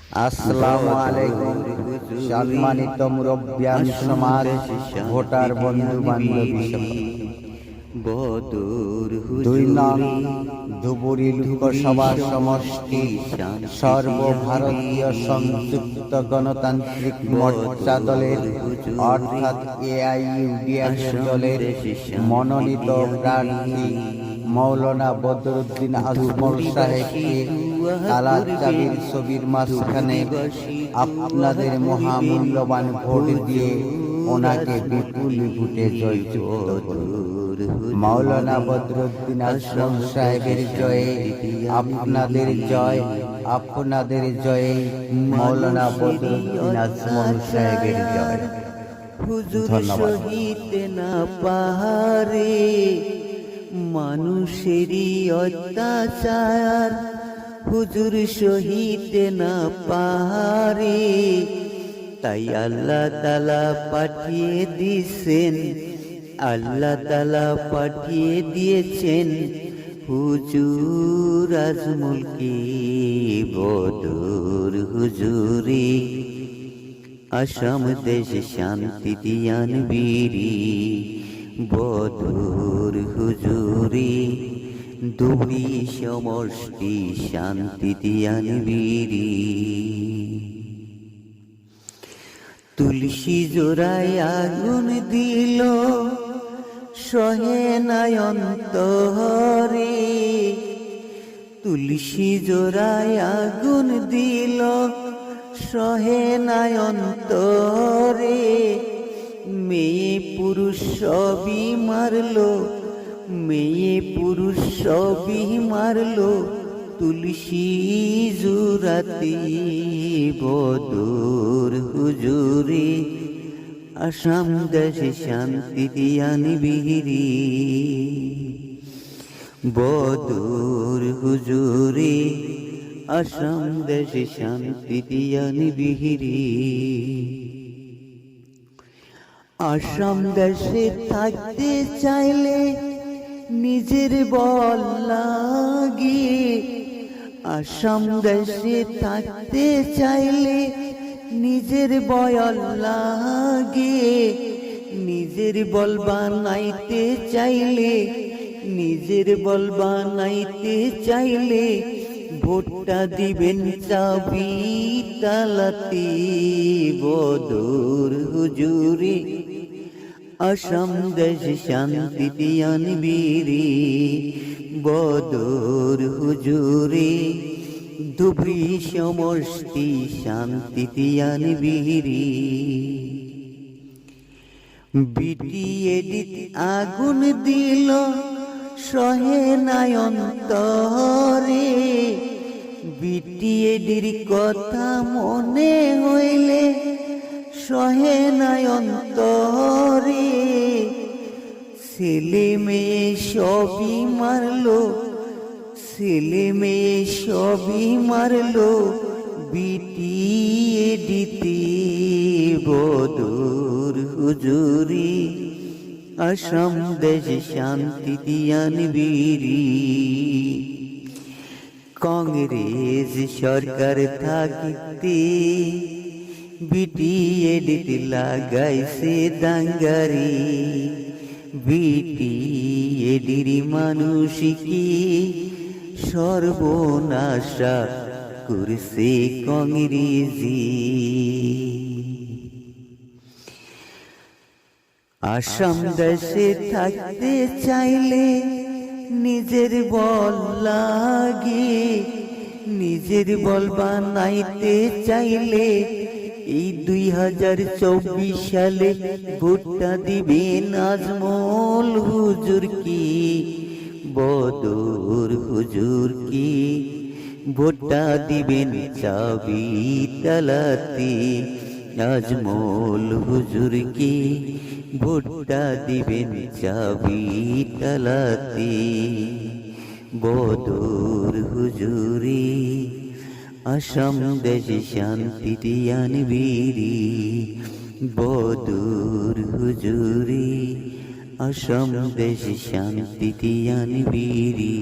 আসসালামু আলাইকুম। সম্মানিত মুরব্বিয়ান সমাজ, ভোটার বন্ধু বান্ধবী, 2 নং ধুবুরী লোকসভা সমষ্টি সর্বভারতীয় সংযুক্ত গণতান্ত্রিক মোর্চা দলের অর্থাৎ AIUDF দলের মনোনীত প্রার্থী মৌলানা বদরুদ্দিন আজমল সাহেবকে কালা চাবির ছবির মাঝখানে আপনাদের মহামূল্যবান ভোট দিয়ে ওনাকে বিপুল ভোটে জয়যুক্ত করুন। মৌলানা বদরুদ্দিন আজমল সাহেবের জয়ে আপনাদের জয়, আপনাদের জয়ে মৌলানা বদরুদ্দিন আজমল সাহেবের জয়। ধন্যবাদ। না পাহাড়ে মানুষেরই অত্যাচার, হুজুর শহীদ না পাহাড়ে, তাই আল্লাহ তাআলা পাঠিয়ে দিয়েছেন, আল্লাহ তাআলা পাঠিয়ে দিয়েছেন হুজুর আজমলকে বদর হুজুরে। আসাম দেশে শান্তি দিয়ান বীরি বদর হুজুরে, ধুবুরী সমষ্টি শান্তি দিয়ান বীরি। তুলসী জোড়ায় আগুন দিল সহে নাই অন্তরে, তুলসী জোড়ায় আগুন দিল সহে নাই অন্তরে, মেয়ে পুরুষ সবই মারলো, মেয়ে পুরুষ সবই মারলো, তুলসী জোড়াতে বদর হুজুরে। আসাম দেশে শান্তি দিয়ান বীরি বদর হুজুরে, আসাম দেশে শান্তি দিয়ান বীরি। আসাম দেশে থাকতে চাইলে নিজের বল লাগে, আসাম দেশে থাকতে চাইলে নিজের বল লাগে, নিজের বল বানাইতে চাইলে, নিজের বল বানাইতে চাইলে ভোটটা দিবেন চাবি তালাতে বদর হুজুরে। আসাম দেশে শান্তি দিয়ান বীরি বদর হুজুরে, ধুবুরী সমষ্টি শান্তি দিয়ান বীরি। বিটিএডিত আগুন দিল সহে নাই অন্তরে, বিটিএডির কথা মনে হইলে সহে নাই অন্তরে, ছেলে মেয়ে সবই মারলো, ছেলে মেয়ে সবই মারলো, বিটিএডিতে বদর হুজুরে। আসাম দেশে শান্তি দিয়ান বীরি। কংগ্রেস সরকার থাকিতে বিটিএডিতে লাগাইছে দাঙ্গারি, বিটিএডির মানুষ কি সর্বনাশা করছে কংগ্রেসি। আসাম দেশে থাকতে চাইলে নিজের বল লাগে, নিজের বল বানাইতে চাইলে এই 2024 সালে ভোটটা দিবেন আজমল হুজুর কি বদর হুজুর কি, ভোটটা দিবেন চাবি তালাতে আজমল হুজুর কি, ভোটটা দিবেন চাবি তালাতে বদর হুজুরে। আসাম দেশে শান্তি দিয়ান বীরি বদর হুজুরে, আসাম দেশে শান্তি দিয়ান বীরি।